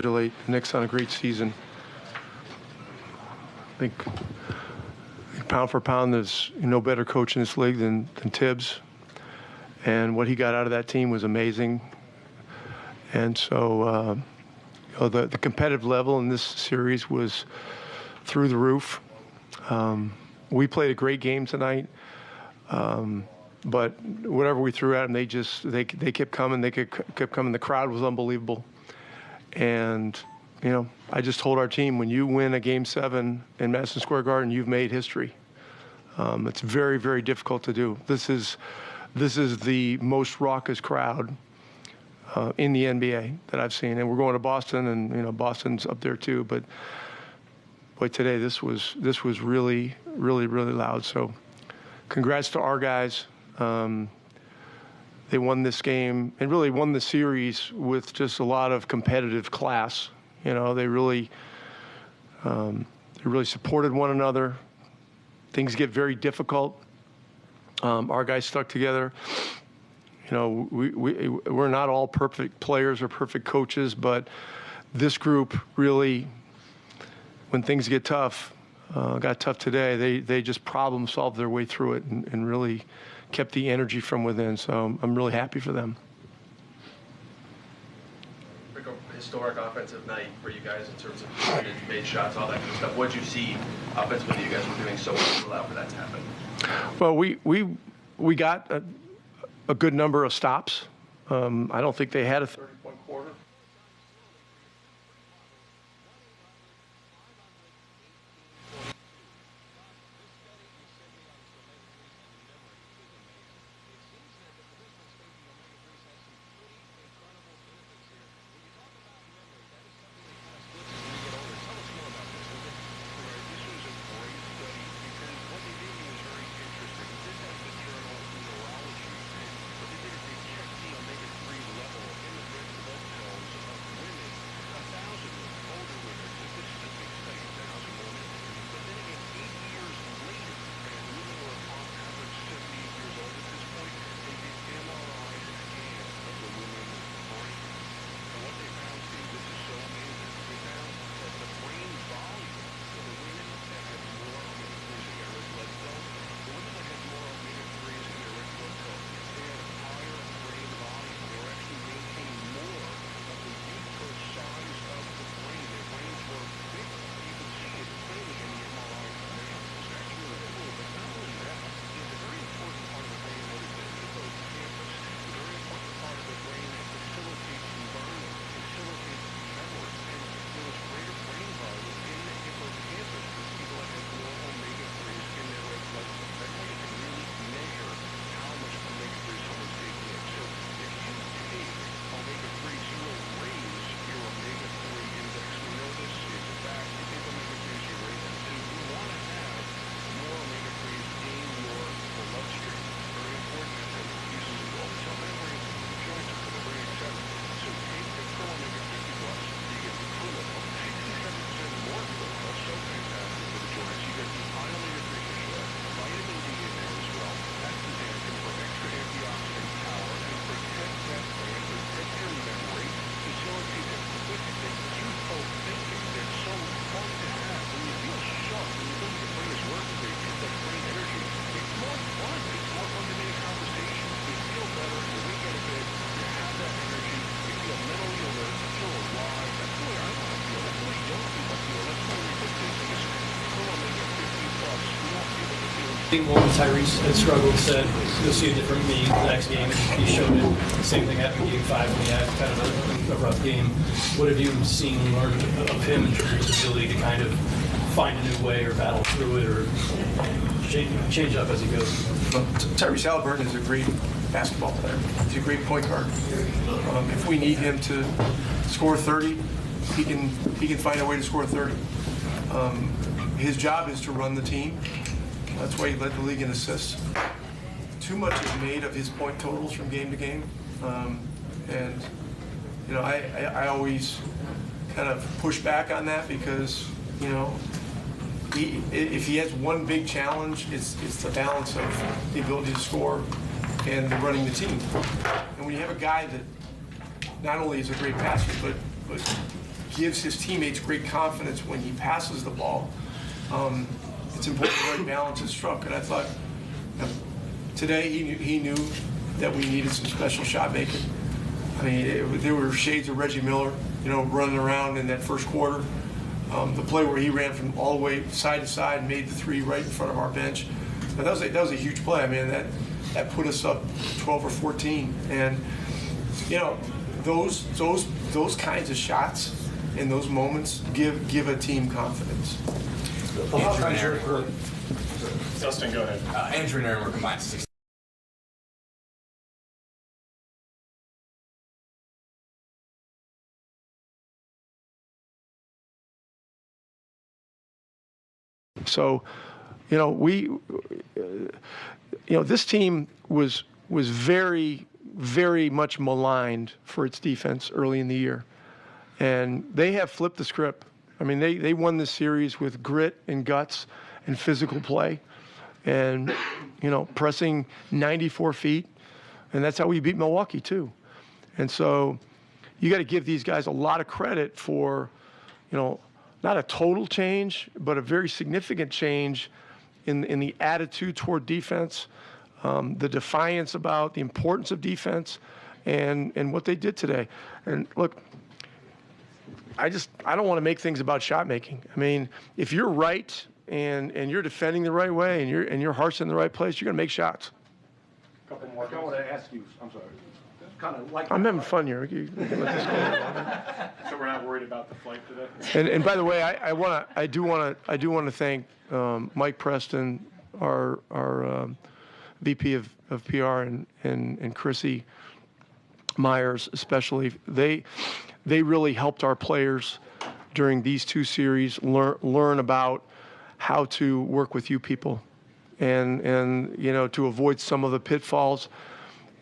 The Knicks on a great season. I think pound for pound, there's no better coach in this league than Tibbs. And what he got out of that team was amazing. And so the competitive level in this series was through the roof. We played a great game tonight. But whatever we threw at them, they kept coming. They kept coming. The crowd was unbelievable. And, I just told our team, when you win a Game 7 in Madison Square Garden, you've made history. It's very, very difficult to do. This is the most raucous crowd in the NBA that I've seen. And we're going to Boston, and, Boston's up there too. But, boy, today this was really, really, really loud. So congrats to our guys. They won this game and really won the series with just a lot of competitive class. They really supported one another. Things get very difficult. Our guys stuck together. We're not all perfect players or perfect coaches, but this group really, when things get tough, got tough today, they just problem solved their way through it and really kept the energy from within. So I'm really happy for them. Rick, a historic offensive night for you guys in terms of made shots, all that kind of stuff. What did you see offensively that you guys were doing so well to allow for that to happen? Well, we got a good number of stops. I don't think they had a 30-point quarter. I think when Tyrese had struggled, said you'll see a different me the next game. He showed it. The same thing happened in Game 5 when he had kind of a rough game. What have you seen and learned of him in terms of his ability to kind of find a new way or battle through it or change up as he goes? Well, Tyrese Haliburton is a great basketball player. He's a great point guard. If we need him to score 30, he can find a way to score 30. His job is to run the team. That's why he led the league in assists. Too much is made of his point totals from game to game. And, you know, I always kind of push back on that because, you know, if he has one big challenge, it's the balance of the ability to score and the running the team. And when you have a guy that not only is a great passer, but gives his teammates great confidence when he passes the ball. It's important the right balance is struck, and I thought today he knew that we needed some special shot making. I mean, there were shades of Reggie Miller, running around in that first quarter. The play where he ran from all the way side to side and made the three right in front of our bench. But that was a huge play. I mean, that put us up 12 or 14, and those kinds of shots in those moments give a team confidence. Dustin, go ahead. Andrew and Aaron were combined 6. So, this team was very, very much maligned for its defense early in the year, and they have flipped the script. I mean, they won this series with grit and guts and physical play, and pressing 94 feet, and that's how we beat Milwaukee too. And so, you got to give these guys a lot of credit for, not a total change, but a very significant change in the attitude toward defense, the defiance about the importance of defense, and what they did today. And look, I don't want to make things about shot making. I mean, if you're right and you're defending the right way and your heart's in the right place, you're going to make shots. A couple more. I want to ask you. I'm sorry. Kind of like. I'm having fun here. So we're not worried about the flight today. And by the way, I do want to thank Mike Preston, our VP of PR, and Chrissy Myers especially. They really helped our players during these two series learn about how to work with you people, and to avoid some of the pitfalls.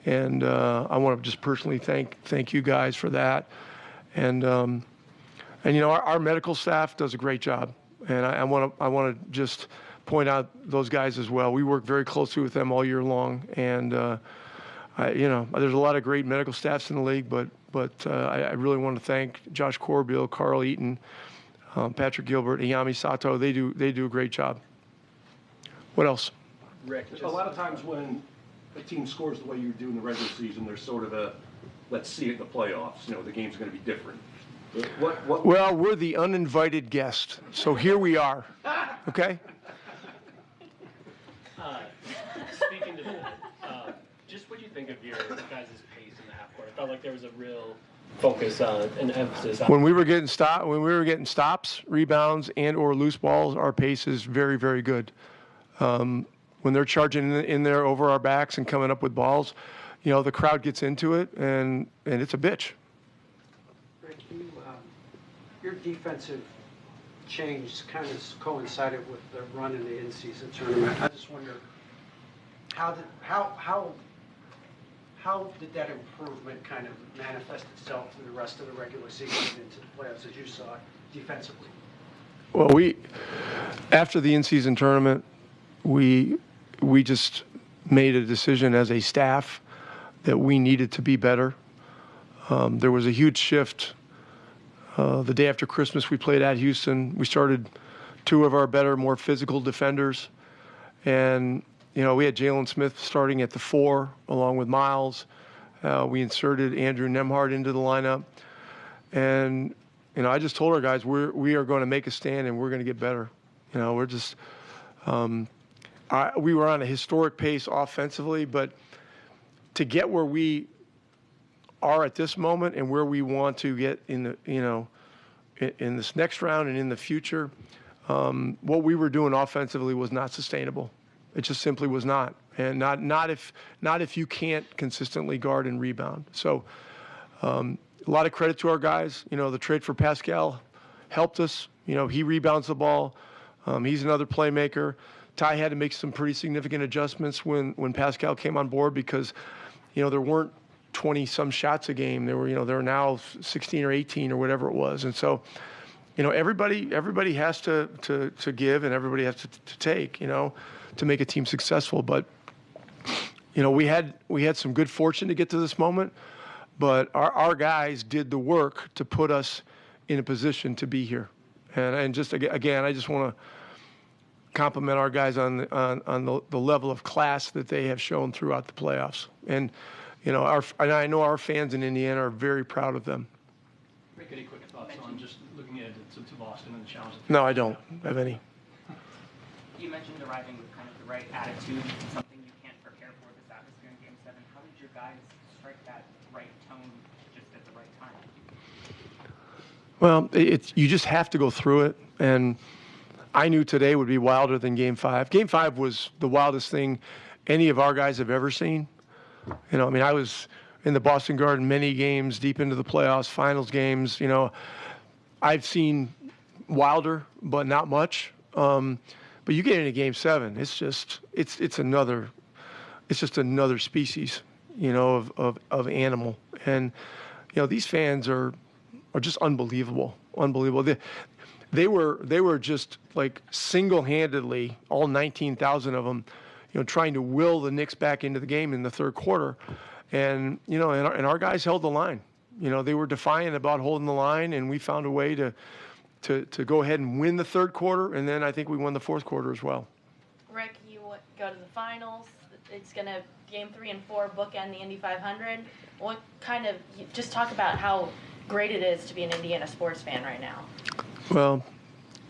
And I want to just personally thank you guys for that. And our medical staff does a great job, and I want to just point out those guys as well. We work very closely with them all year long, and there's a lot of great medical staffs in the league, but I really want to thank Josh Corbeil, Carl Eaton, Patrick Gilbert, Ayami Sato. They do a great job. What else? Rick, A lot of times when a team scores the way you do in the regular season, there's sort of a let's see it in the playoffs. The game's going to be different. Well, we're the uninvited guest, so here we are. Okay. Speaking to that, just what do you think of your guys' pace in the half court? I felt like there was a real focus on and emphasis on. When we were getting stops, rebounds, and/or loose balls, our pace is very, very good. When they're charging in there over our backs and coming up with balls, the crowd gets into it, and it's a bitch. Rick, your defensive change kind of coincided with the run in the in-season tournament. I just wonder, how did that improvement kind of manifest itself through the rest of the regular season and into the playoffs as you saw it defensively? Well, after the in-season tournament, we just made a decision as a staff that we needed to be better. There was a huge shift. The day after Christmas, we played at Houston. We started two of our better, more physical defenders. And, we had Jalen Smith starting at the 4 along with Miles. We inserted Andrew Nembhard into the lineup. And, I just told our guys, we are going to make a stand and we're going to get better. We're just we were on a historic pace offensively, but to get where we are at this moment and where we want to get in the in this next round and in the future, what we were doing offensively was not sustainable. It just simply was not, and not if you can't consistently guard and rebound. So a lot of credit to our guys. The trade for Pascal helped us. He rebounds the ball. He's another playmaker. Ty had to make some pretty significant adjustments when Pascal came on board because, there weren't 20-some shots a game. There were now 16 or 18 or whatever it was. And so, everybody has to give and everybody has to take, to make a team successful. But, we had some good fortune to get to this moment, but our guys did the work to put us in a position to be here. And just again, I just want to compliment our guys on the level of class that they have shown throughout the playoffs. And I know our fans in Indiana are very proud of them. Rick, any quick thoughts on just looking ahead to Boston and the challenge? No, I don't have any. You mentioned arriving with kind of the right attitude, something you can't prepare for this atmosphere in Game 7. How did your guys strike that right tone just at the right time? Well, you just have to go through it, and I knew today would be wilder than Game 5. Game 5 was the wildest thing any of our guys have ever seen. I mean, I was in the Boston Garden many games, deep into the playoffs, finals games. I've seen wilder, but not much. But you get into Game 7, it's just another species, of animal. And these fans are just unbelievable. They were just like single-handedly, all 19,000 of them, trying to will the Knicks back into the game in the third quarter. And and our guys held the line. They were defiant about holding the line, and we found a way to go ahead and win the third quarter, and then I think we won the fourth quarter as well. Rick, you go to the finals. It's going to Game 3 and 4 bookend the Indy 500. What just talk about how great it is to be an Indiana sports fan right now. Well,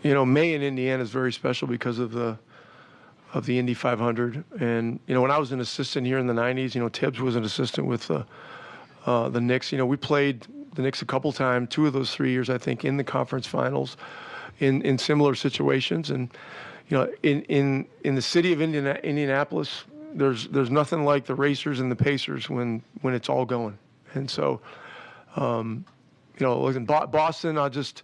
May in Indiana is very special because of the Indy 500. And when I was an assistant here in the 90s, Tibbs was an assistant with the Knicks. We played the Knicks a couple times, 2 of those 3 years, I think, in the conference finals in similar situations. And, in the city of Indianapolis, there's nothing like the Racers and the Pacers when it's all going. And so, look, in Boston, I'll just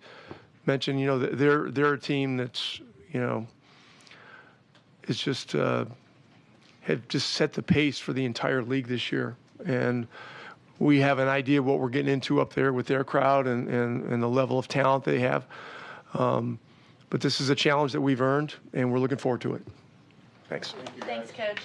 mention, they're a team that's, it's just have just set the pace for the entire league this year. And we have an idea of what we're getting into up there with their crowd and the level of talent they have. But this is a challenge that we've earned, and we're looking forward to it. Thanks. Thanks, Coach.